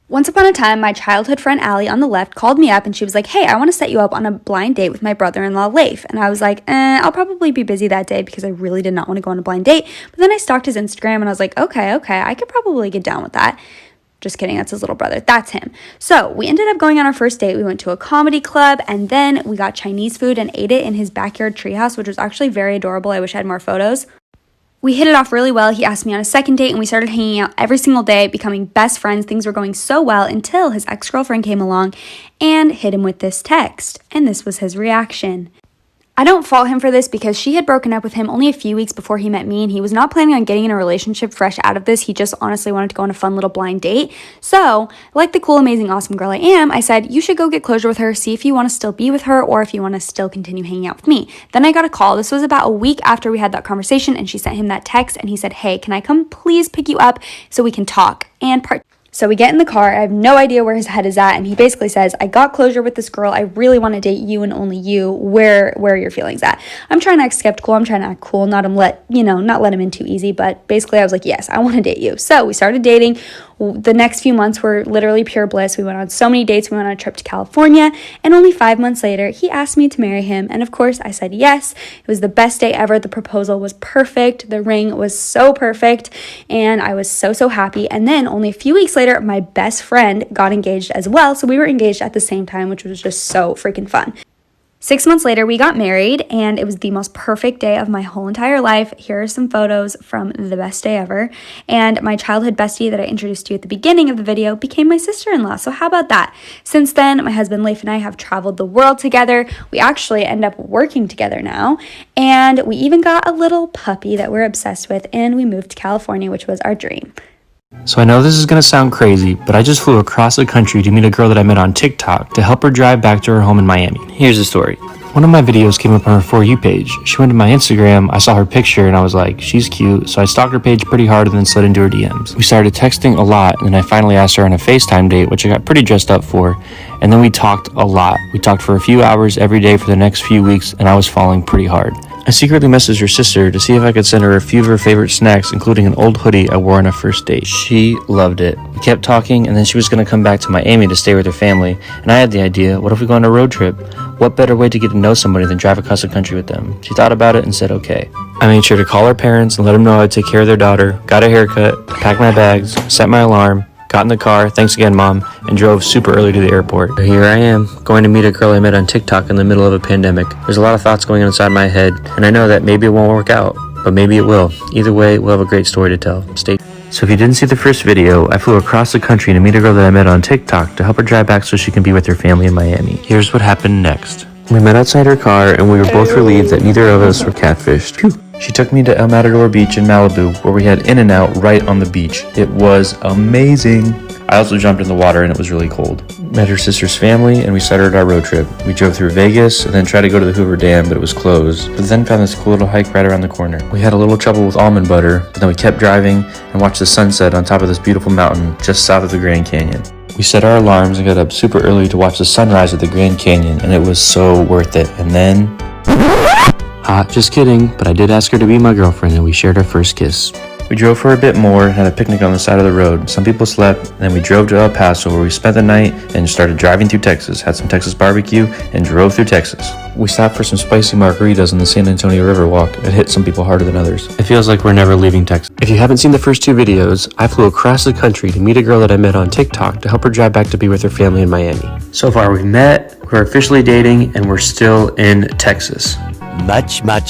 Once upon a time, my childhood friend Allie on the left called me up and she was like, hey, I want to set you up on a blind date with my brother-in-law, Leif. And I was like, I'll probably be busy that day because I really did not want to go on a blind date. But then I stalked his Instagram and I was like, okay, I could probably get down with that. Just kidding, that's his little brother. That's him. So we ended up going on our first date. We went to a comedy club and then we got Chinese food and ate it in his backyard treehouse, which was actually very adorable. I wish I had more photos. We hit it off really well. He asked me on a second date and we started hanging out every single day, becoming best friends. Things were going so well until his ex-girlfriend came along and hit him with this text. And this was his reaction. I don't fault him for this because she had broken up with him only a few weeks before he met me and he was not planning on getting in a relationship fresh out of this. He just honestly wanted to go on a fun little blind date. So, like the cool, amazing, awesome girl I am, I said, you should go get closure with her, see if you want to still be with her or if you want to still continue hanging out with me. Then I got a call. This was about a week after we had that conversation and she sent him that text and he said, hey, can I come please pick you up so we can talk and So we get in the car. I have no idea where his head is at. And he basically says, I got closure with this girl. I really want to date you and only you. Where are your feelings at? I'm trying to act skeptical. I'm trying to act cool, not let him in too easy. But basically I was like, yes, I want to date you. So we started dating. The next few months were literally pure bliss. We went on so many dates. We went on a trip to California. And only 5 months later, he asked me to marry him. And of course, I said yes. It was the best day ever. The proposal was perfect. The ring was so perfect. And I was so happy. And then only a few weeks later, my best friend got engaged as well. So we were engaged at the same time, which was just so freaking fun. 6 months later, we got married, and it was the most perfect day of my whole entire life. Here are some photos from the best day ever. And my childhood bestie that I introduced you at the beginning of the video became my sister-in-law. So how about that? Since then, my husband Leif and I have traveled the world together. We actually end up working together now. And we even got a little puppy that we're obsessed with, and we moved to California, which was our dream. So I know this is going to sound crazy, but I just flew across the country to meet a girl that I met on TikTok to help her drive back to her home in Miami. Here's the story. One of my videos came up on her For You page. She went to my Instagram, I saw her picture, and I was like, she's cute, so I stalked her page pretty hard and then slid into her DMs. We started texting a lot, and then I finally asked her on a FaceTime date, which I got pretty dressed up for, and then we talked a lot. We talked for a few hours every day for the next few weeks, and I was falling pretty hard. I secretly messaged her sister to see if I could send her a few of her favorite snacks, including an old hoodie I wore on a first date. She loved it. We kept talking, and then she was going to come back to Miami to stay with her family, and I had the idea, what if we go on a road trip? What better way to get to know somebody than drive across the country with them? She thought about it and said okay. I made sure to call her parents and let them know I'd take care of their daughter, got a haircut, packed my bags, set my alarm, got in the car, thanks again mom, and drove super early to the airport. Here I am, going to meet a girl I met on TikTok in the middle of a pandemic. There's a lot of thoughts going on inside my head, and I know that maybe it won't work out, but maybe it will. Either way, we'll have a great story to tell. Stay tuned. So if you didn't see the first video, I flew across the country to meet a girl that I met on TikTok to help her drive back so she can be with her family in Miami. Here's what happened next. We met outside her car, and we were both relieved that neither of us were catfished. Phew. She took me to El Matador Beach in Malibu, where we had In-N-Out right on the beach. It was amazing. I also jumped in the water and it was really cold. Met her sister's family and we started our road trip. We drove through Vegas and then tried to go to the Hoover Dam, but it was closed. But then found this cool little hike right around the corner. We had a little trouble with almond butter, but then we kept driving and watched the sunset on top of this beautiful mountain just south of the Grand Canyon. We set our alarms and got up super early to watch the sunrise at the Grand Canyon, and it was so worth it. And then... just kidding, but I did ask her to be my girlfriend and we shared our first kiss. We drove for a bit more and had a picnic on the side of the road. Some people slept, and then we drove to El Paso where we spent the night and started driving through Texas, had some Texas barbecue, and drove through Texas. We stopped for some spicy margaritas on the San Antonio Riverwalk. It hit some people harder than others. It feels like we're never leaving Texas. If you haven't seen the first two videos, I flew across the country to meet a girl that I met on TikTok to help her drive back to be with her family in Miami. So far we've met, we're officially dating, and we're still in Texas.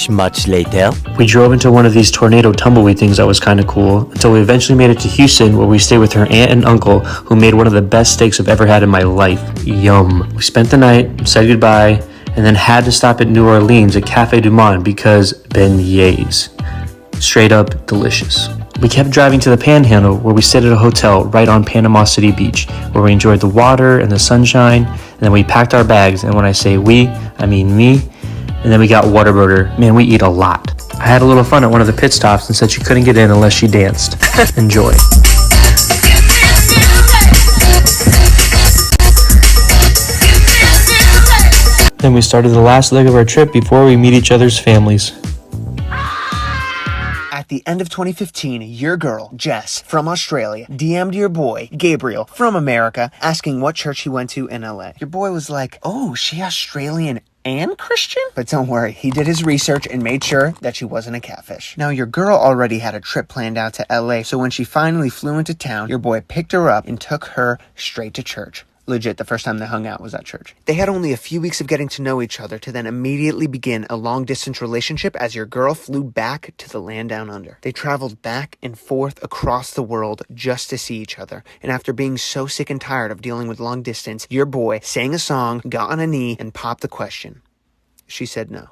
Much later. We drove into one of these tornado tumbleweed things that was kind of cool until we eventually made it to Houston, where we stayed with her aunt and uncle who made one of the best steaks I've ever had in my life. Yum. We spent the night, said goodbye, and then had to stop at New Orleans at Cafe Du Monde because beignets. Straight up delicious. We kept driving to the Panhandle, where we stayed at a hotel right on Panama City Beach, where we enjoyed the water and the sunshine, and then we packed our bags, and when I say we, I mean me. And then we got Whataburger. Man, we eat a lot. I had a little fun at one of the pit stops and said she couldn't get in unless she danced. Enjoy. Then we started the last leg of our trip before we meet each other's families. I At the end of 2015, your girl, Jess, from Australia, DM'd your boy, Gabriel, from America, asking what church he went to in LA. Your boy was like, oh, she Australian and Christian? But don't worry, he did his research and made sure that she wasn't a catfish. Now, your girl already had a trip planned out to LA, so when she finally flew into town, your boy picked her up and took her straight to church. Legit, the first time they hung out was at church. They had only a few weeks of getting to know each other to then immediately begin a long-distance relationship as your girl flew back to the land down under. They traveled back and forth across the world just to see each other. And after being so sick and tired of dealing with long distance, your boy sang a song, got on a knee, and popped the question. She said no.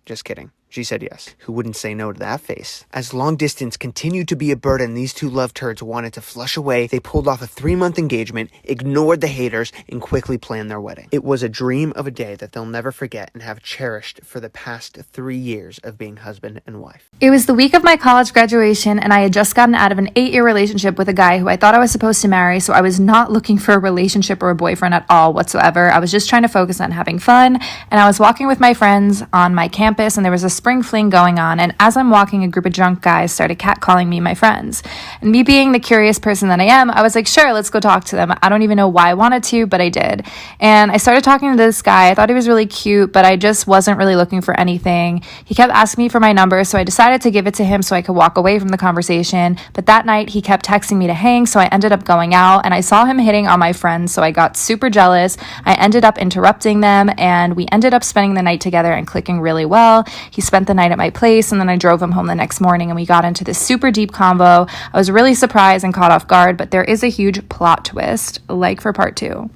Just kidding. She said yes. Who wouldn't say no to that face? As long distance continued to be a burden these two love turds wanted to flush away, they pulled off a 3-month engagement, ignored the haters, and quickly planned their wedding. It was a dream of a day that they'll never forget and have cherished for the past 3 years of being husband and wife. It was the week of my college graduation, and I had just gotten out of an 8-year relationship with a guy who I thought I was supposed to marry, so I was not looking for a relationship or a boyfriend at all whatsoever. I was just trying to focus on having fun, and I was walking with my friends on my campus, and there was a spring fling going on, and as I'm walking, a group of drunk guys started catcalling me my friends. And me being the curious person that I am, I was like, sure, let's go talk to them. I don't even know why I wanted to, but I did. And I started talking to this guy. I thought he was really cute, but I just wasn't really looking for anything. He kept asking me for my number, so I decided to give it to him so I could walk away from the conversation. But that night, he kept texting me to hang, so I ended up going out, and I saw him hitting on my friends, so I got super jealous. I ended up interrupting them, and we ended up spending the night together and clicking really well. He spent the night at my place, and then I drove him home the next morning, and we got into this super deep convo. I was really surprised and caught off guard, but there is a huge plot twist, like for part 2.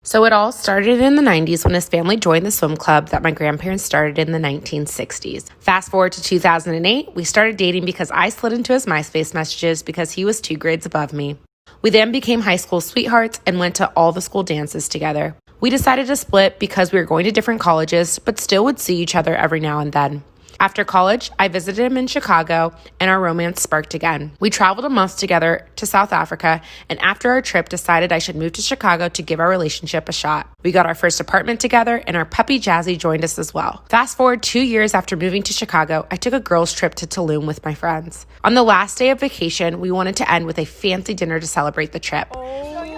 So it all started in the 90s when his family joined the swim club that my grandparents started in the 1960s. Fast forward to 2008, we started dating because I slid into his MySpace messages because he was 2 grades above me. We then became high school sweethearts and went to all the school dances together. We decided to split because we were going to different colleges, but still would see each other every now and then. After college, I visited him in Chicago, and our romance sparked again. We traveled a month together to South Africa, and after our trip, decided I should move to Chicago to give our relationship a shot. We got our first apartment together, and our puppy Jazzy joined us as well. Fast forward 2 years after moving to Chicago, I took a girls' trip to Tulum with my friends. On the last day of vacation, we wanted to end with a fancy dinner to celebrate the trip.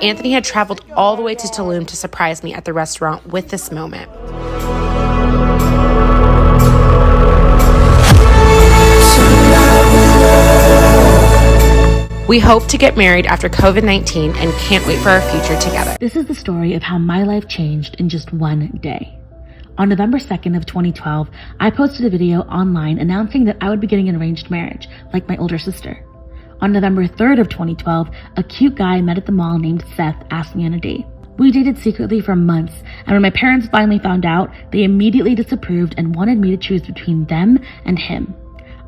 Anthony had traveled all the way to Tulum to surprise me at the restaurant with this moment. We hope to get married after COVID-19 and can't wait for our future together. This is the story of how my life changed in just one day. On November 2nd of 2012, I posted a video online announcing that I would be getting an arranged marriage, like my older sister. On November 3rd of 2012, a cute guy I met at the mall named Seth asked me on a date. We dated secretly for months, and when my parents finally found out, they immediately disapproved and wanted me to choose between them and him.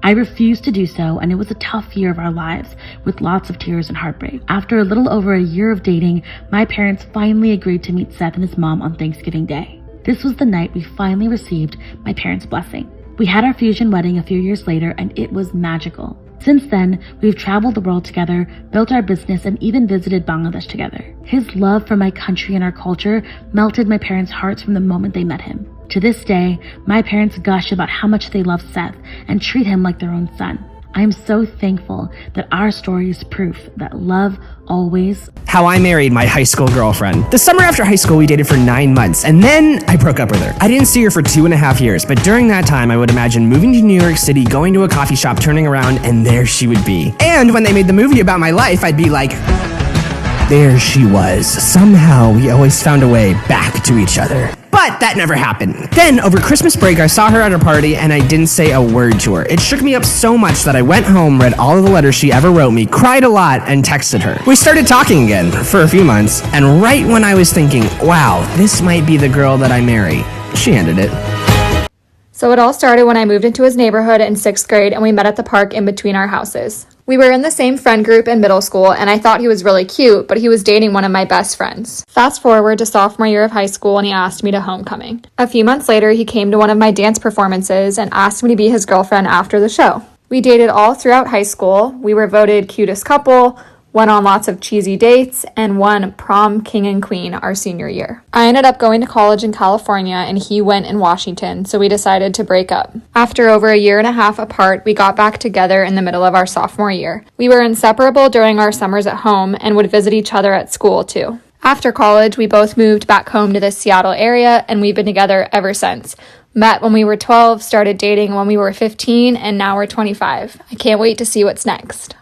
I refused to do so, and it was a tough year of our lives, with lots of tears and heartbreak. After a little over a year of dating, my parents finally agreed to meet Seth and his mom on Thanksgiving Day. This was the night we finally received my parents' blessing. We had our fusion wedding a few years later, and it was magical. Since then, we've traveled the world together, built our business, and even visited Bangladesh together. His love for my country and our culture melted my parents' hearts from the moment they met him. To this day, my parents gush about how much they love Seth and treat him like their own son. I am so thankful that our story is proof that love always. How I married my high school girlfriend. The summer after high school, we dated for 9 months, and then I broke up with her. I didn't see her for 2.5 years, but during that time, I would imagine moving to New York City, going to a coffee shop, turning around, and there she would be. And when they made the movie about my life, I'd be like, there she was. Somehow, we always found a way back to each other. But that never happened. Then, over Christmas break, I saw her at a party, and I didn't say a word to her. It shook me up so much that I went home, read all of the letters she ever wrote me, cried a lot, and texted her. We started talking again for a few months, and right when I was thinking, wow, this might be the girl that I marry, she ended it. So it all started when I moved into his neighborhood in 6th grade, and we met at the park in between our houses. We were in the same friend group in middle school, and I thought he was really cute, but he was dating one of my best friends. Fast forward to sophomore year of high school, and he asked me to homecoming. A few months later, he came to one of my dance performances and asked me to be his girlfriend after the show. We dated all throughout high school. We were voted cutest couple, went on lots of cheesy dates, and won prom king and queen our senior year. I ended up going to college in California and he went in Washington, so we decided to break up. After over a year and a half apart, we got back together in the middle of our sophomore year. We were inseparable during our summers at home and would visit each other at school too. After college, we both moved back home to the Seattle area and we've been together ever since. Met when we were 12, started dating when we were 15, and now we're 25. I can't wait to see what's next.